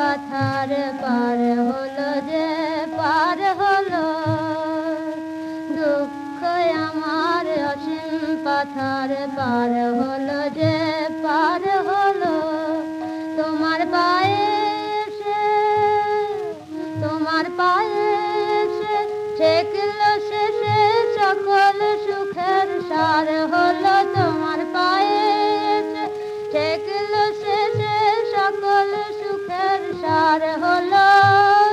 পাথার পার হলো যে পার হলো, দুঃখ আমার অসীম পাথার পার হলো যে পার হলো। তোমার পায়ে এসে, তোমার পায়ে এসে ঠেকলো শেষে সকল সুখের সার হলো। তোমার পায়ে এসে ঠেকলো শেষে সকল সুখের সার হলো।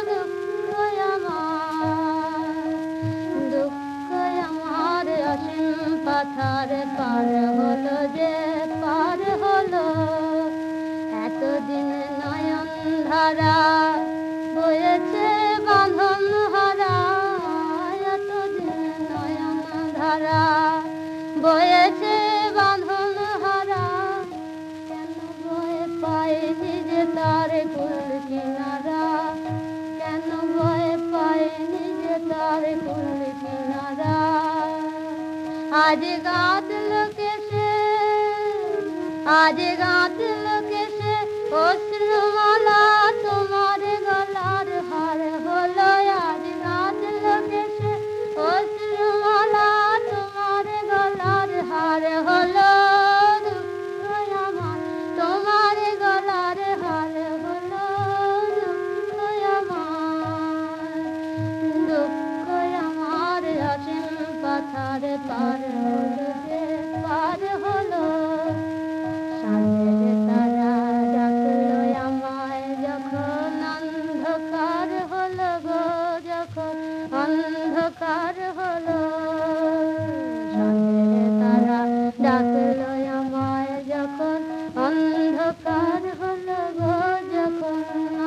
দুঃখ আমার, দুঃখ আমার অসীম পাথার পার হলো যে পার হলো। এতদিন নয়ন ধারা বয়েছে বাঁধন হারা, এতদিন নয়ন ধারা বয়েছে বাঁধন হারা। কেন ভয় পাইনি যে তার কুল কিনারা, কেন ভয় পাইনি যে তার কুল কিনারা। আজ গাঁথলো কেসে, আজ গাঁথলো কেসে অশ্রুমালা, তোমার গলার হার হলো। আজ গাঁথলো কেসে অশ্রুমালা, তোমার গলার হার হলো। দুঃখ আমার তোমার গলার হার হলো। দুঃখ আমার, দুঃখ আমার অসীম পাথার পার হলো যে পার হলো। সামনের তারা ডাকলো আমায় যখন অন্ধকার হলো গো, যখন অন্ধকার হলো। সামনের তারা ডাকলো আমায় যখন অন্ধকার হলো গো, যখন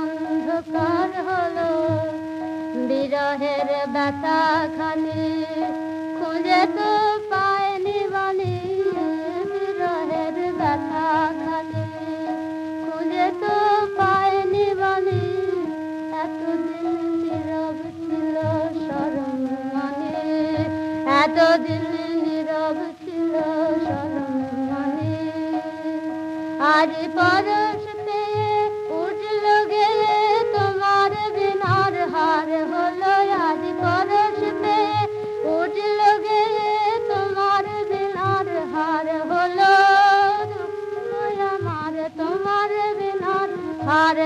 অন্ধকার হলো। বিরহের ব্যথা খানি খুঁজে তো পায়নি বাণী, বিরহের ব্যথা খানি খুঁজে তো পায়নি বাণী। এতদিন নীরব ছিল শরম মানে, এতদিন নীরব ছিল শরম মানে। আজ পরশ পেয়ে উঠল গেয়ে তোমার বিনার হার হলো। আজ পরশ পেয়ে উঠল গেয়ে তোমার বিনার হার হলো। দুঃখ আমার তোমার বিনার হার